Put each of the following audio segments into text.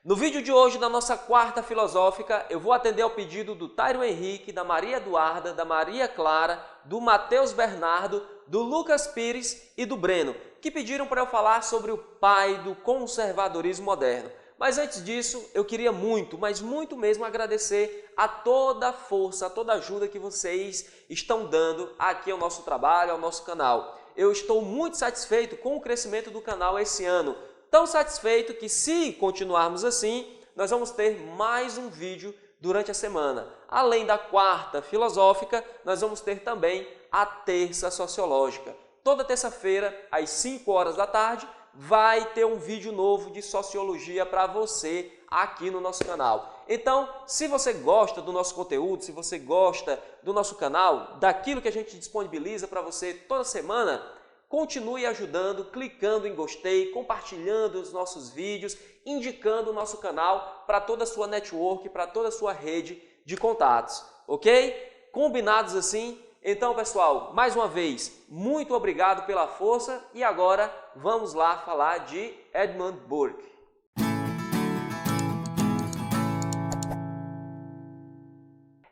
No vídeo de hoje, da nossa quarta filosófica, eu vou atender ao pedido do Tairo Henrique, da Maria Eduarda, da Maria Clara, do Matheus Bernardo, do Lucas Pires e do Breno, que pediram para eu falar sobre o pai do conservadorismo moderno. Mas antes disso, eu queria muito, mas muito mesmo agradecer a toda a força, a toda a ajuda que vocês estão dando aqui ao nosso trabalho, ao nosso canal. Eu estou muito satisfeito com o crescimento do canal esse ano. Tão satisfeito que, se continuarmos assim, nós vamos ter mais um vídeo durante a semana. Além da quarta filosófica, nós vamos ter também a terça sociológica. Toda terça-feira, às 5 horas da tarde, vai ter um vídeo novo de sociologia para você aqui no nosso canal. Então, se você gosta do nosso conteúdo, se você gosta do nosso canal, daquilo que a gente disponibiliza para você toda semana, continue ajudando, clicando em gostei, compartilhando os nossos vídeos, indicando o nosso canal para toda a sua network, para toda a sua rede de contatos, ok? Combinados assim? Então, pessoal, mais uma vez, muito obrigado pela força e agora vamos lá falar de Edmund Burke.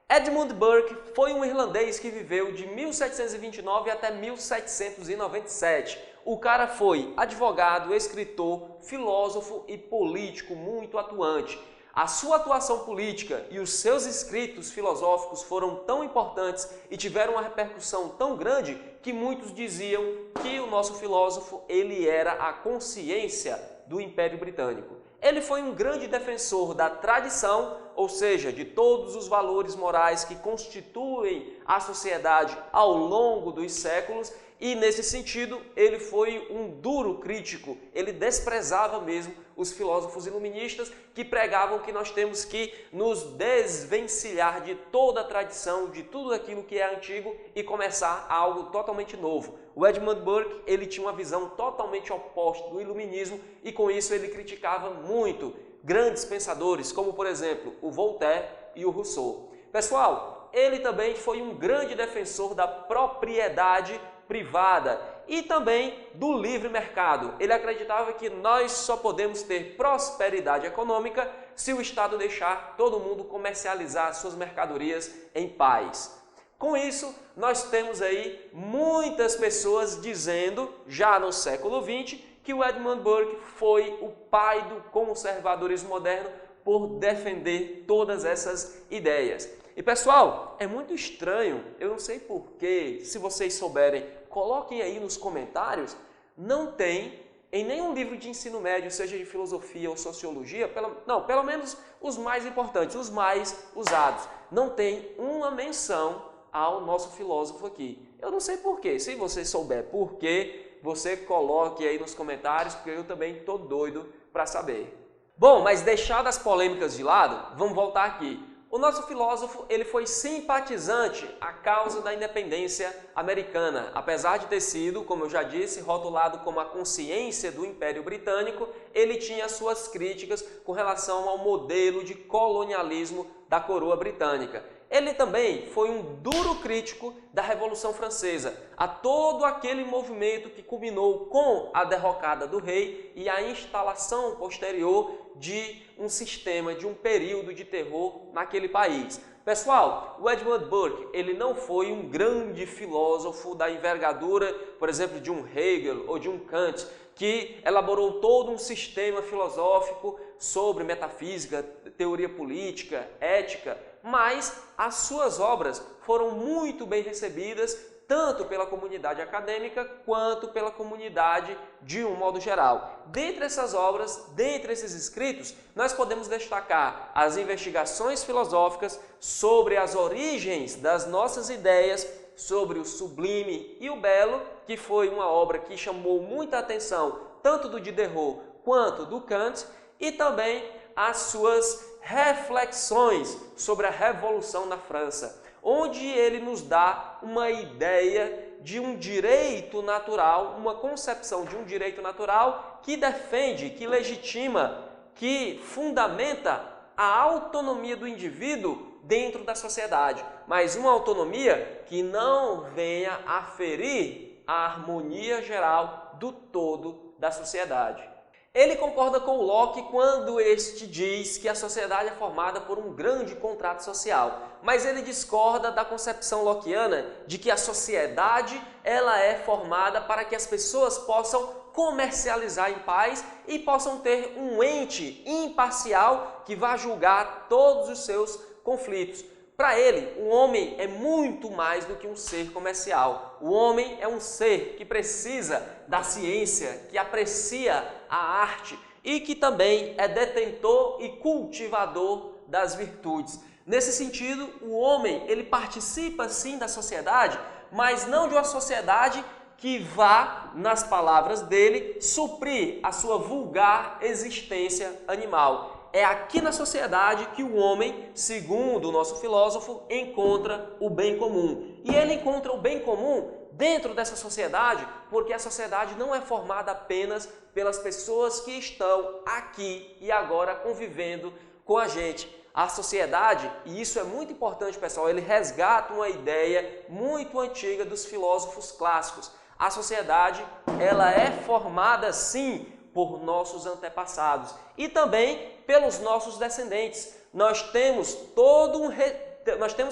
Edmund Burke foi um irlandês que viveu de 1729 até 1797. O cara foi advogado, escritor, filósofo e político muito atuante. A sua atuação política e os seus escritos filosóficos foram tão importantes e tiveram uma repercussão tão grande que muitos diziam que o nosso filósofo ele era a consciência do Império Britânico. Ele foi um grande defensor da tradição, ou seja, de todos os valores morais que constituem a sociedade ao longo dos séculos, e nesse sentido ele foi um duro crítico, ele desprezava mesmo os filósofos iluministas que pregavam que nós temos que nos desvencilhar de toda a tradição, de tudo aquilo que é antigo e começar algo totalmente novo. O Edmund Burke ele tinha uma visão totalmente oposta do iluminismo e com isso ele criticava muito grandes pensadores como, por exemplo, o Voltaire e o Rousseau. Pessoal, ele também foi um grande defensor da propriedade privada e também do livre mercado. Ele acreditava que nós só podemos ter prosperidade econômica se o Estado deixar todo mundo comercializar suas mercadorias em paz. Com isso, nós temos aí muitas pessoas dizendo, já no século XX, que o Edmund Burke foi o pai do conservadorismo moderno por defender todas essas ideias. E pessoal, é muito estranho, eu não sei porquê, se vocês souberem, coloquem aí nos comentários, não tem em nenhum livro de ensino médio, seja de filosofia ou sociologia, pelo menos os mais importantes, os mais usados, não tem uma menção ao nosso filósofo aqui. Eu não sei porquê, se você souber porquê, você coloque aí nos comentários, porque eu também estou doido para saber. Bom, mas deixadas as polêmicas de lado, vamos voltar aqui. O nosso filósofo ele foi simpatizante à causa da independência americana. Apesar de ter sido, como eu já disse, rotulado como a consciência do Império Britânico, ele tinha suas críticas com relação ao modelo de colonialismo da coroa britânica. Ele também foi um duro crítico da Revolução Francesa, a todo aquele movimento que culminou com a derrocada do rei e a instalação posterior de um sistema, de um período de terror naquele país. Pessoal, o Edmund Burke ele não foi um grande filósofo da envergadura, por exemplo, de um Hegel ou de um Kant, que elaborou todo um sistema filosófico sobre metafísica, teoria política, ética, mas as suas obras foram muito bem recebidas tanto pela comunidade acadêmica quanto pela comunidade de um modo geral. Dentre essas obras, dentre esses escritos, nós podemos destacar as investigações filosóficas sobre as origens das nossas ideias, sobre o sublime e o belo, que foi uma obra que chamou muita atenção tanto do Diderot quanto do Kant, e também as suas reflexões sobre a Revolução na França, onde ele nos dá uma ideia de um direito natural, uma concepção de um direito natural que defende, que legitima, que fundamenta a autonomia do indivíduo dentro da sociedade, mas uma autonomia que não venha a ferir a harmonia geral do todo da sociedade. Ele concorda com Locke quando este diz que a sociedade é formada por um grande contrato social, mas ele discorda da concepção lockeana de que a sociedade ela é formada para que as pessoas possam comercializar em paz e possam ter um ente imparcial que vá julgar todos os seus conflitos. Para ele, o homem é muito mais do que um ser comercial. O homem é um ser que precisa da ciência, que aprecia a arte e que também é detentor e cultivador das virtudes. Nesse sentido, o homem ele participa sim da sociedade, mas não de uma sociedade que vá, nas palavras dele, suprir a sua vulgar existência animal. É aqui na sociedade que o homem, segundo o nosso filósofo, encontra o bem comum. E ele encontra o bem comum dentro dessa sociedade, porque a sociedade não é formada apenas pelas pessoas que estão aqui e agora convivendo com a gente. A sociedade, e isso é muito importante, pessoal, ele resgata uma ideia muito antiga dos filósofos clássicos. A sociedade, ela é formada, sim, por nossos antepassados e também pelos nossos descendentes. Nós temos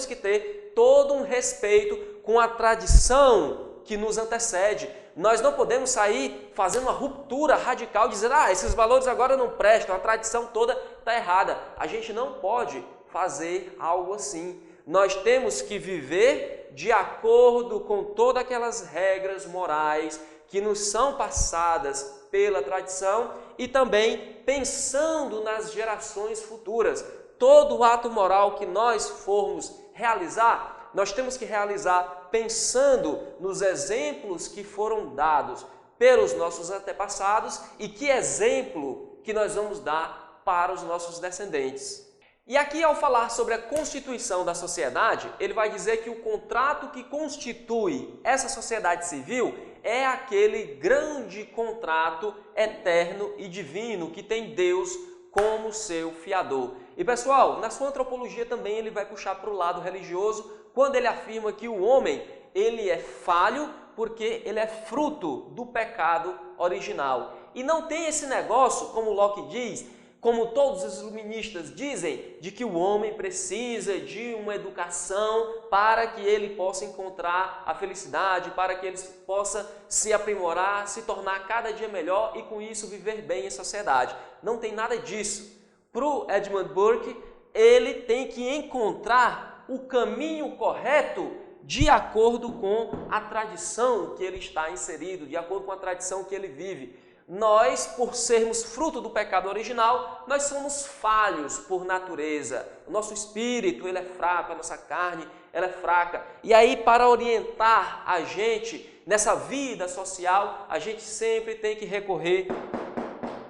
que ter todo um respeito com a tradição que nos antecede. Nós não podemos sair fazendo uma ruptura radical, dizer, esses valores agora não prestam, a tradição toda está errada. A gente não pode fazer algo assim. Nós temos que viver de acordo com todas aquelas regras morais que nos são passadas pela tradição e também pensando nas gerações futuras. Todo ato moral que nós formos realizar, nós temos que realizar pensando nos exemplos que foram dados pelos nossos antepassados e que exemplo que nós vamos dar para os nossos descendentes. E aqui, ao falar sobre a constituição da sociedade, ele vai dizer que o contrato que constitui essa sociedade civil é aquele grande contrato eterno e divino que tem Deus como seu fiador. E pessoal, na sua antropologia também ele vai puxar para o lado religioso quando ele afirma que o homem ele é falho porque ele é fruto do pecado original. E não tem esse negócio, como Locke diz, como todos os iluministas dizem, de que o homem precisa de uma educação para que ele possa encontrar a felicidade, para que ele possa se aprimorar, se tornar cada dia melhor e com isso viver bem em sociedade. Não tem nada disso. Para o Edmund Burke, ele tem que encontrar o caminho correto de acordo com a tradição que ele está inserido, de acordo com a tradição que ele vive. Nós, por sermos fruto do pecado original, nós somos falhos por natureza. O nosso espírito ele é fraco, a nossa carne ela é fraca. E aí, para orientar a gente nessa vida social, a gente sempre tem que recorrer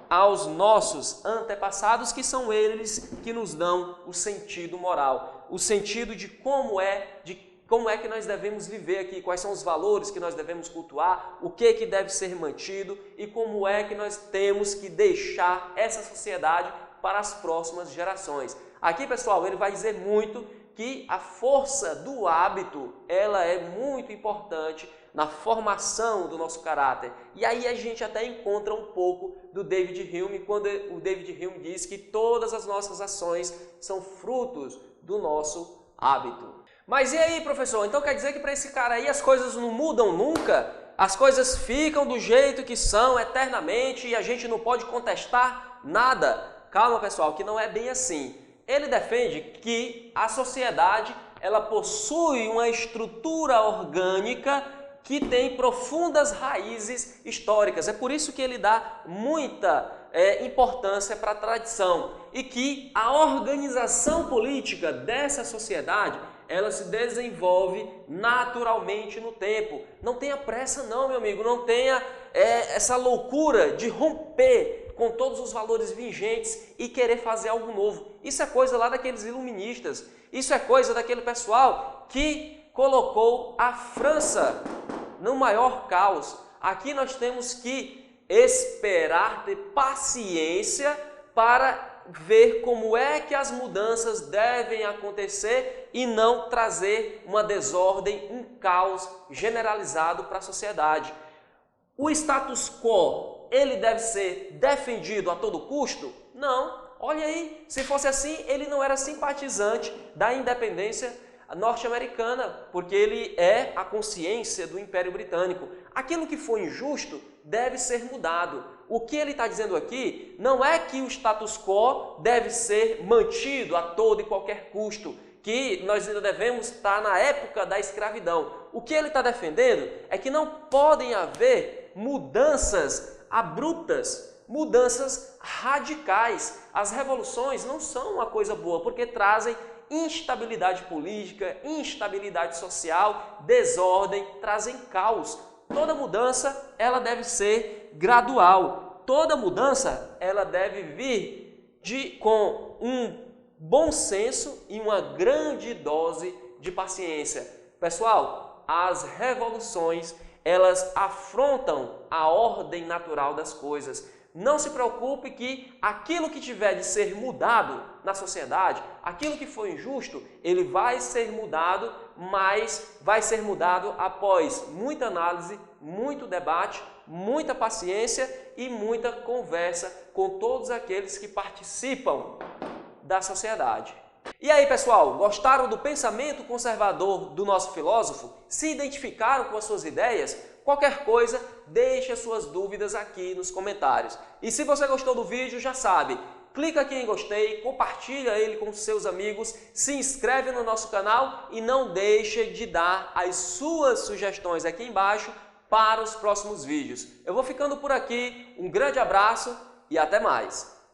aos nossos antepassados, que são eles que nos dão o sentido moral, o sentido de como é que nós devemos viver aqui, quais são os valores que nós devemos cultuar, o que deve ser mantido e como é que nós temos que deixar essa sociedade para as próximas gerações. Aqui, pessoal, ele vai dizer muito que a força do hábito, ela é muito importante na formação do nosso caráter. E aí a gente até encontra um pouco do David Hume, quando o David Hume diz que todas as nossas ações são frutos do nosso hábito. Mas e aí, professor? Então quer dizer que para esse cara aí as coisas não mudam nunca? As coisas ficam do jeito que são eternamente e a gente não pode contestar nada? Calma, pessoal, que não é bem assim. Ele defende que a sociedade ela possui uma estrutura orgânica que tem profundas raízes históricas. É por isso que ele dá muita importância para a tradição e que a organização política dessa sociedade ela se desenvolve naturalmente no tempo. Não tenha pressa não, meu amigo, não tenha essa loucura de romper com todos os valores vigentes e querer fazer algo novo. Isso é coisa lá daqueles iluministas, isso é coisa daquele pessoal que colocou a França no maior caos. Aqui nós temos que esperar, ter paciência para ver como é que as mudanças devem acontecer e não trazer uma desordem, um caos generalizado para a sociedade. O status quo ele deve ser defendido a todo custo? Não. Olha aí, se fosse assim, ele não era simpatizante da independência norte-americana, porque ele é a consciência do Império Britânico. Aquilo que foi injusto deve ser mudado. O que ele está dizendo aqui não é que o status quo deve ser mantido a todo e qualquer custo, que nós ainda devemos estar na época da escravidão. O que ele está defendendo é que não podem haver mudanças abruptas, mudanças radicais. As revoluções não são uma coisa boa, porque trazem instabilidade política, instabilidade social, desordem, trazem caos. Toda mudança, ela deve ser gradual. Toda mudança, ela deve vir com um bom senso e uma grande dose de paciência. Pessoal, as revoluções, elas afrontam a ordem natural das coisas. Não se preocupe que aquilo que tiver de ser mudado na sociedade, aquilo que foi injusto, ele vai ser mudado, mas vai ser mudado após muita análise, muito debate, muita paciência e muita conversa com todos aqueles que participam da sociedade. E aí, pessoal, gostaram do pensamento conservador do nosso filósofo? Se identificaram com as suas ideias? Qualquer coisa, deixe as suas dúvidas aqui nos comentários. E se você gostou do vídeo, já sabe, clica aqui em gostei, compartilha ele com seus amigos, se inscreve no nosso canal e não deixe de dar as suas sugestões aqui embaixo para os próximos vídeos. Eu vou ficando por aqui, um grande abraço e até mais!